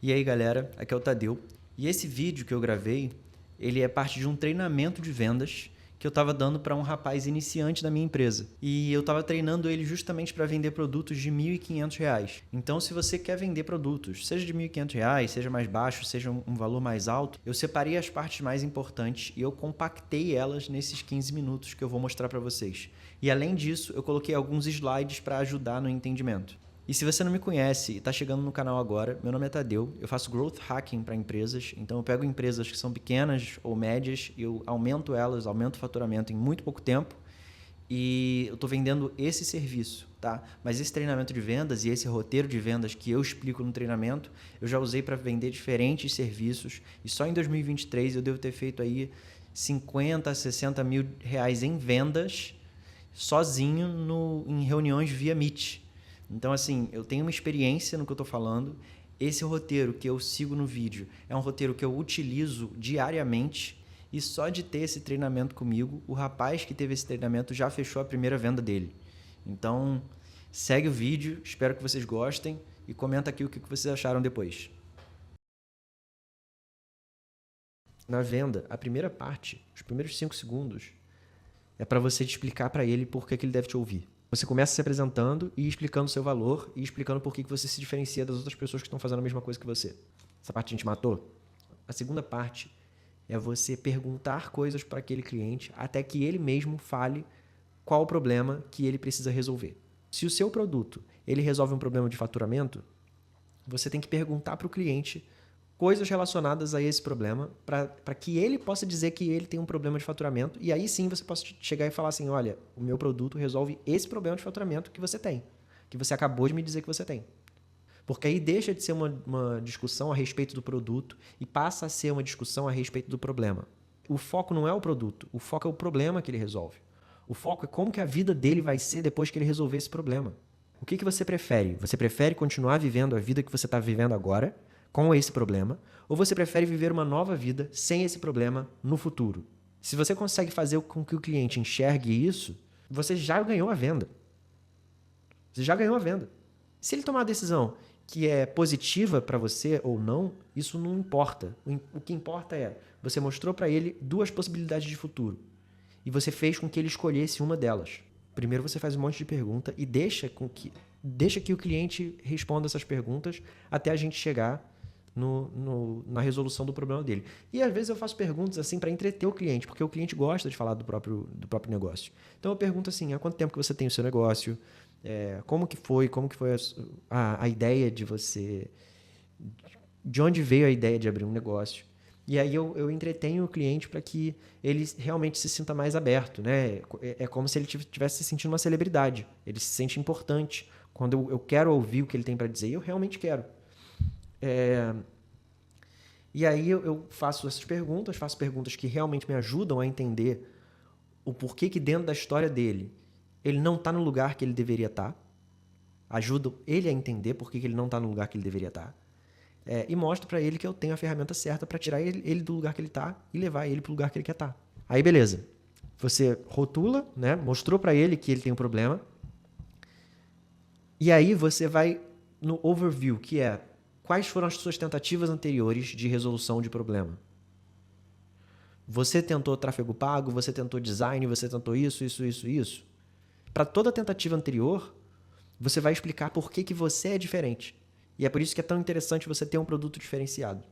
E aí galera, aqui é o Tadeu. E esse vídeo que eu gravei, ele é parte de um treinamento de vendas que eu estava dando para um rapaz iniciante da minha empresa. E eu estava treinando ele justamente para vender produtos de R$ 1.500. Então se você quer vender produtos, seja de R$ 1.500, seja mais baixo, seja um valor mais alto, eu separei as partes mais importantes e eu compactei elas nesses 15 minutos que eu vou mostrar para vocês. E além disso, eu coloquei alguns slides para ajudar no entendimento. E se você não me conhece e está chegando no canal agora, meu nome é Tadeu, eu faço growth hacking para empresas, então eu pego empresas que são pequenas ou médias e eu aumento elas, aumento o faturamento em muito pouco tempo e eu estou vendendo esse serviço, tá? Mas esse treinamento de vendas e esse roteiro de vendas que eu explico no treinamento, eu já usei para vender diferentes serviços e só em 2023 eu devo ter feito aí 50 a 60 mil reais em vendas sozinho em reuniões via Meet. Então, assim, eu tenho uma experiência no que eu estou falando. Esse roteiro que eu sigo no vídeo é um roteiro que eu utilizo diariamente e só de ter esse treinamento comigo, o rapaz que teve esse treinamento já fechou a primeira venda dele. Então, segue o vídeo, espero que vocês gostem e comenta aqui o que vocês acharam depois. Na venda, a primeira parte, os primeiros 5 segundos, é para você explicar para ele por que ele deve te ouvir. Você começa se apresentando e explicando o seu valor e explicando por que você se diferencia das outras pessoas que estão fazendo a mesma coisa que você. Essa parte a gente matou. A segunda parte é você perguntar coisas para aquele cliente até que ele mesmo fale qual o problema que ele precisa resolver. Se o seu produto ele resolve um problema de faturamento, você tem que perguntar para o cliente coisas relacionadas a esse problema para que ele possa dizer que ele tem um problema de faturamento e aí sim você possa chegar e falar assim, olha, o meu produto resolve esse problema de faturamento que você tem, que você acabou de me dizer que você tem. Porque aí deixa de ser uma discussão a respeito do produto e passa a ser uma discussão a respeito do problema. O foco não é o produto, o foco é o problema que ele resolve. O foco é como que a vida dele vai ser depois que ele resolver esse problema. O que você prefere? Você prefere continuar vivendo a vida que você está vivendo agora, com esse problema, ou você prefere viver uma nova vida sem esse problema no futuro? Se você consegue fazer com que o cliente enxergue isso, você já ganhou a venda. Você já ganhou a venda. Se ele tomar a decisão que é positiva para você ou não, isso não importa. O que importa é, você mostrou para ele 2 possibilidades de futuro e você fez com que ele escolhesse uma delas. Primeiro você faz um monte de pergunta e deixa que o cliente responda essas perguntas até a gente chegar na resolução do problema dele. E às vezes eu faço perguntas assim para entreter o cliente, porque o cliente gosta de falar do próprio negócio. Então eu pergunto assim, há quanto tempo que você tem o seu negócio? Como que foi a ideia de você... De onde veio a ideia de abrir um negócio? E aí eu entretenho o cliente para que ele realmente se sinta mais aberto, né? É como se ele estivesse se sentindo uma celebridade. Ele se sente importante. Quando eu quero ouvir o que ele tem para dizer, eu realmente quero. E aí eu faço essas perguntas, faço perguntas que realmente me ajudam a entender o porquê que dentro da história dele ele não está no lugar que ele deveria estar. Ajudam ele a entender por que ele não está no lugar que ele deveria estar. E mostro para ele que eu tenho a ferramenta certa para tirar ele do lugar que ele está e levar ele para o lugar que ele quer estar. Aí beleza, você rotula, né? Mostrou para ele que ele tem um problema. E aí você vai no overview, que é quais foram as suas tentativas anteriores de resolução de problema. Você tentou tráfego pago, você tentou design, você tentou isso. Para toda tentativa anterior, você vai explicar por que você é diferente. E é por isso que é tão interessante você ter um produto diferenciado.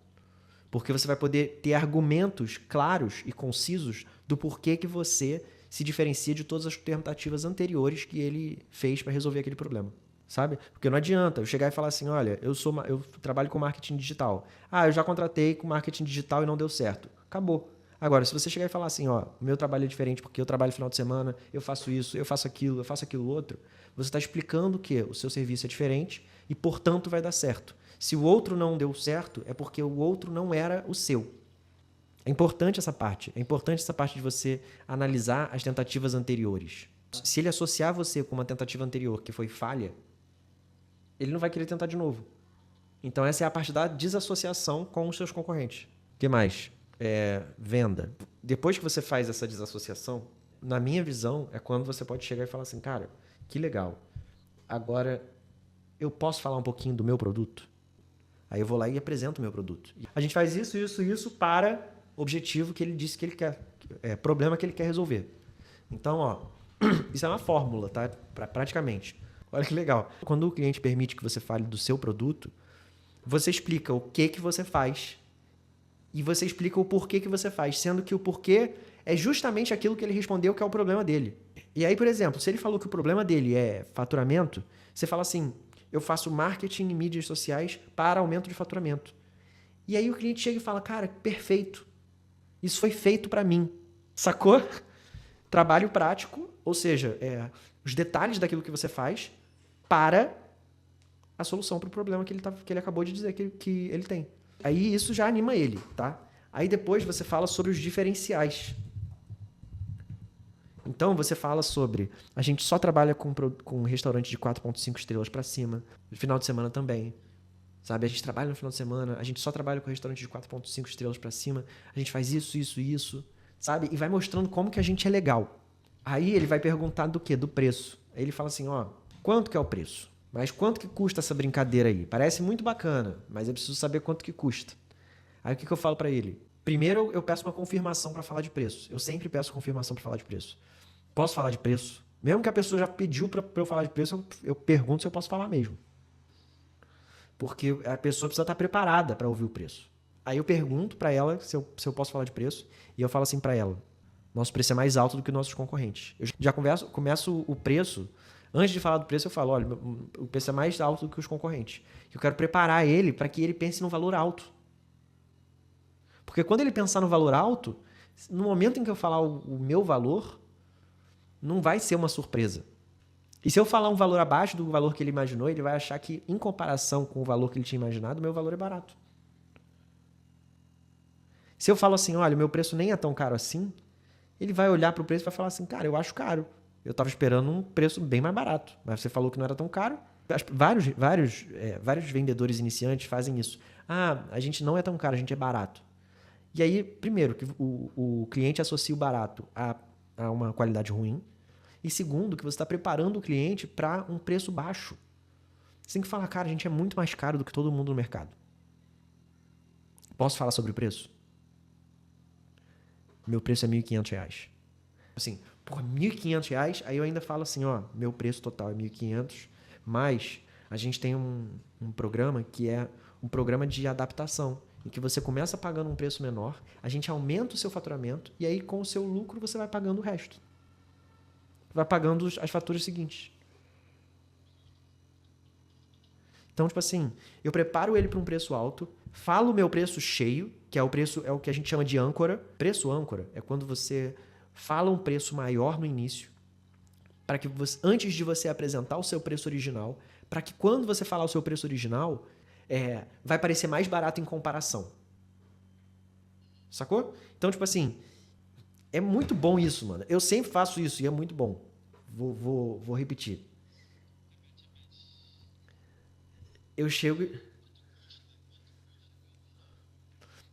Porque você vai poder ter argumentos claros e concisos do porquê que você se diferencia de todas as tentativas anteriores que ele fez para resolver aquele problema. Sabe? Porque não adianta eu chegar e falar assim, olha, eu trabalho com marketing digital. Eu já contratei com marketing digital e não deu certo. Acabou. Agora, se você chegar e falar assim, ó, o meu trabalho é diferente porque eu trabalho no final de semana, eu faço isso, eu faço aquilo outro, você está explicando que o seu serviço é diferente e, portanto, vai dar certo. Se o outro não deu certo, é porque o outro não era o seu. É importante essa parte. É importante essa parte de você analisar as tentativas anteriores. Se ele associar você com uma tentativa anterior que foi falha, ele não vai querer tentar de novo. Então essa é a parte da desassociação com os seus concorrentes. O que mais? Venda. Depois que você faz essa desassociação, na minha visão, é quando você pode chegar e falar assim, cara, que legal. Agora, eu posso falar um pouquinho do meu produto? Aí eu vou lá e apresento o meu produto. A gente faz isso, isso, isso para objetivo que ele disse que ele quer, problema que ele quer resolver. Então, ó, isso é uma fórmula, tá? Praticamente. Olha que legal. Quando o cliente permite que você fale do seu produto, você explica o que você faz e você explica o porquê que você faz, sendo que o porquê é justamente aquilo que ele respondeu que é o problema dele. E aí, por exemplo, se ele falou que o problema dele é faturamento, você fala assim, eu faço marketing em mídias sociais para aumento de faturamento. E aí o cliente chega e fala, cara, perfeito. Isso foi feito para mim. Sacou? Trabalho prático, ou seja, os detalhes daquilo que você faz para a solução para o problema que ele acabou de dizer que ele tem. Aí isso já anima ele, tá? Aí depois você fala sobre os diferenciais. Então você fala sobre, a gente só trabalha com restaurante de 4.5 estrelas para cima, no final de semana também. Sabe, a gente trabalha no final de semana, a gente só trabalha com restaurante de 4.5 estrelas para cima, a gente faz isso, isso, isso, sabe? E vai mostrando como que a gente é legal. Aí ele vai perguntar do quê? Do preço. Aí ele fala assim, ó, quanto que é o preço? Mas quanto que custa essa brincadeira aí? Parece muito bacana, mas eu preciso saber quanto que custa. Aí o que eu falo para ele? Primeiro eu peço uma confirmação para falar de preço. Eu sempre peço confirmação para falar de preço. Posso falar de preço? Mesmo que a pessoa já pediu para eu falar de preço, eu pergunto se eu posso falar mesmo. Porque a pessoa precisa estar preparada para ouvir o preço. Aí eu pergunto para ela se eu posso falar de preço e eu falo assim para ela, nosso preço é mais alto do que os nossos concorrentes. Eu já começo o preço, antes de falar do preço eu falo, olha, o preço é mais alto do que os concorrentes. Eu quero preparar ele para que ele pense no valor alto. Porque quando ele pensar no valor alto, no momento em que eu falar o meu valor, não vai ser uma surpresa. E se eu falar um valor abaixo do valor que ele imaginou, ele vai achar que, em comparação com o valor que ele tinha imaginado, o meu valor é barato. Se eu falo assim, olha, o meu preço nem é tão caro assim, ele vai olhar para o preço e vai falar assim, cara, eu acho caro. Eu estava esperando um preço bem mais barato, mas você falou que não era tão caro. Vários vendedores iniciantes fazem isso. Ah, a gente não é tão caro, a gente é barato. E aí, primeiro, que o cliente associa o barato a uma qualidade ruim. E segundo, que você está preparando o cliente para um preço baixo. Você tem que falar, cara, a gente é muito mais caro do que todo mundo no mercado. Posso falar sobre o preço? Meu preço é R$1.500. Assim, por R$1.500, aí eu ainda falo assim, ó, meu preço total é R$1.500, mas a gente tem um programa que é um programa de adaptação, em que você começa pagando um preço menor, a gente aumenta o seu faturamento e aí com o seu lucro você vai pagando o resto. Vai pagando as faturas seguintes. Então, tipo assim, eu preparo ele para um preço alto, falo o meu preço cheio, que é o que a gente chama de âncora. Preço âncora é quando você fala um preço maior no início, para que você, antes de você apresentar o seu preço original, para que quando você falar o seu preço original, vai parecer mais barato em comparação. Sacou? Então, tipo assim, é muito bom isso, mano. Eu sempre faço isso e é muito bom. Vou repetir. Eu chego.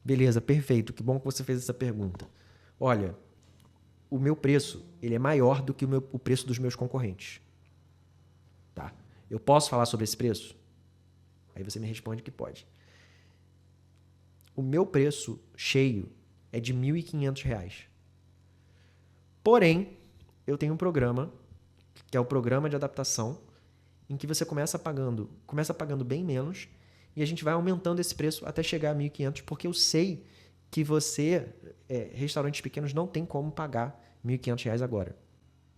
Beleza, perfeito. Que bom que você fez essa pergunta. Olha, o meu preço ele é maior do que o preço dos meus concorrentes. Tá? Eu posso falar sobre esse preço? Aí você me responde que pode. O meu preço cheio é de R$1.500. Porém, eu tenho um programa, que é o programa de adaptação, em que você começa pagando bem menos e a gente vai aumentando esse preço até chegar a 1.500, porque eu sei que você, restaurantes pequenos, não tem como pagar R$1.500 agora.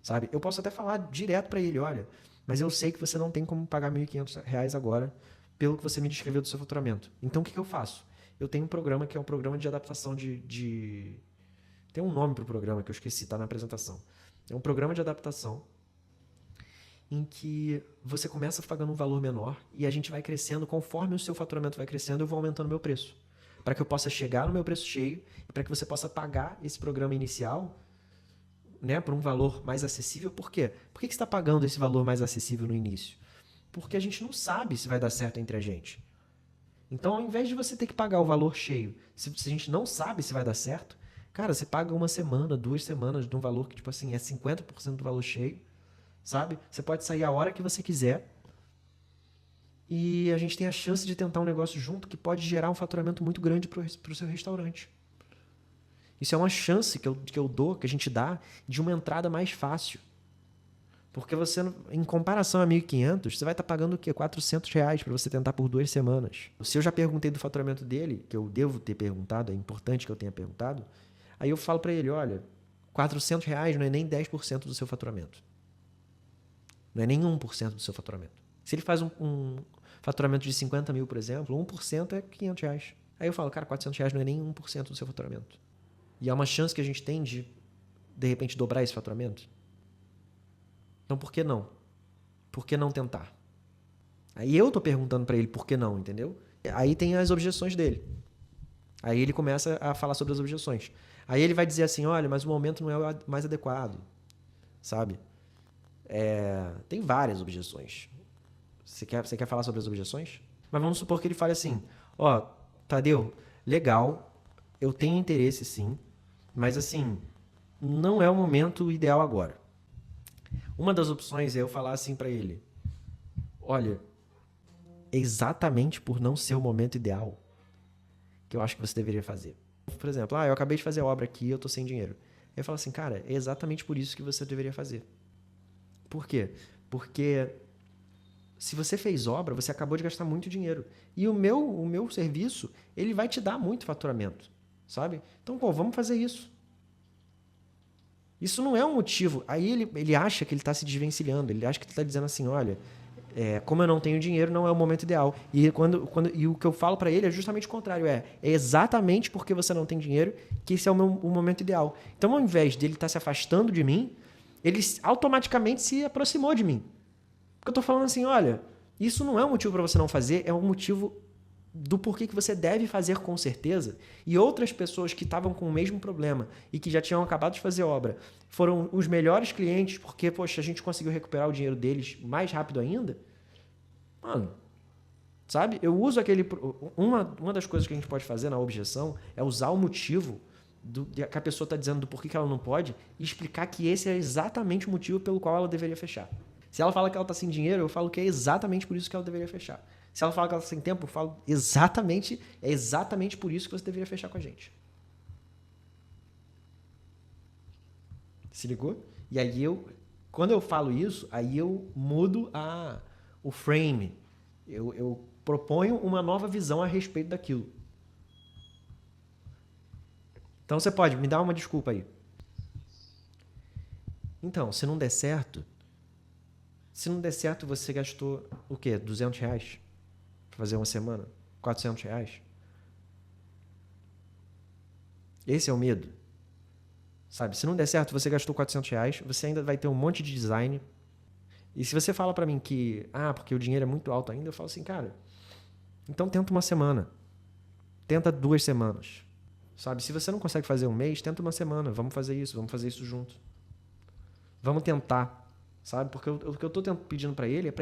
Sabe? Eu posso até falar direto para ele, olha, mas eu sei que você não tem como pagar R$1.500 agora pelo que você me descreveu do seu faturamento. Então, o que eu faço? Eu tenho um programa que é um programa de adaptação Tem um nome para o programa que eu esqueci, está na apresentação. É um programa de adaptação em que você começa pagando um valor menor e a gente vai crescendo, conforme o seu faturamento vai crescendo, eu vou aumentando o meu preço. Para que eu possa chegar no meu preço cheio e para que você possa pagar esse programa inicial, né, por um valor mais acessível. Por quê? Por que você está pagando esse valor mais acessível no início? Porque a gente não sabe se vai dar certo entre a gente. Então, ao invés de você ter que pagar o valor cheio, se a gente não sabe se vai dar certo, cara, você paga 1 semana, 2 semanas de um valor que, tipo assim, é 50% do valor cheio, sabe? Você pode sair a hora que você quiser e a gente tem a chance de tentar um negócio junto que pode gerar um faturamento muito grande para o seu restaurante. Isso é uma chance que eu dou, que a gente dá, de uma entrada mais fácil. Porque você, em comparação a 1.500, você vai estar pagando o quê? R$400 para você tentar por 2 semanas. Se eu já perguntei do faturamento dele, que eu devo ter perguntado, é importante que eu tenha perguntado, aí eu falo para ele, olha, R$400 não é nem 10% do seu faturamento. Não é nem 1% do seu faturamento. Se ele faz um faturamento de 50 mil, por exemplo, 1% é R$500. Aí eu falo, cara, R$400 não é nem 1% do seu faturamento. E há uma chance que a gente tem de repente, dobrar esse faturamento. Então, por que não? Por que não tentar? Aí eu tô perguntando para ele por que não, entendeu? Aí tem as objeções dele. Aí ele começa a falar sobre as objeções. Aí ele vai dizer assim, olha, mas o momento não é o mais adequado, sabe? Tem várias objeções. Você quer falar sobre as objeções? Mas vamos supor que ele fale assim, ó, Tadeu, legal, eu tenho interesse sim, mas assim, não é o momento ideal agora. Uma das opções é eu falar assim para ele, olha, exatamente por não ser o momento ideal que eu acho que você deveria fazer. Por exemplo, eu acabei de fazer obra aqui, eu tô sem dinheiro. Eu falo assim, cara, é exatamente por isso que você deveria fazer. Por quê? Porque se você fez obra, você acabou de gastar muito dinheiro. E o meu serviço, ele vai te dar muito faturamento, sabe? Então, vamos fazer isso. Isso não é um motivo. Aí ele acha que ele está se desvencilhando. Ele acha que ele está dizendo assim, olha, como eu não tenho dinheiro, não é o momento ideal. E o que eu falo para ele é justamente o contrário. É exatamente porque você não tem dinheiro que esse é o momento ideal. Então, ao invés dele estar se afastando de mim, ele automaticamente se aproximou de mim. Porque eu estou falando assim, olha, isso não é um motivo para você não fazer, é um motivo do porquê que você deve fazer com certeza. E outras pessoas que estavam com o mesmo problema e que já tinham acabado de fazer obra foram os melhores clientes porque, poxa, a gente conseguiu recuperar o dinheiro deles mais rápido ainda. Mano, sabe? Eu uso uma das coisas que a gente pode fazer na objeção é usar o motivo que a pessoa está dizendo do porquê que ela não pode e explicar que esse é exatamente o motivo pelo qual ela deveria fechar. Se ela fala que ela está sem dinheiro, eu falo que é exatamente por isso que ela deveria fechar. Se ela fala que ela está sem tempo, eu falo é exatamente por isso que você deveria fechar com a gente. Se ligou? E aí quando eu falo isso, aí eu mudo o frame. Eu proponho uma nova visão a respeito daquilo. Então você pode me dar uma desculpa aí. Então, se não der certo, você gastou o quê? R$200 para fazer uma semana? R$400? Esse é o medo. Sabe? Se não der certo, você gastou R$400, você ainda vai ter um monte de design. E se você fala para mim que, porque o dinheiro é muito alto ainda, eu falo assim, cara, então tenta uma semana. Tenta 2 semanas. Sabe? Se você não consegue fazer um mês, tenta uma semana. Vamos fazer isso junto. Vamos tentar. Sabe? Porque o que eu tô pedindo para ele é para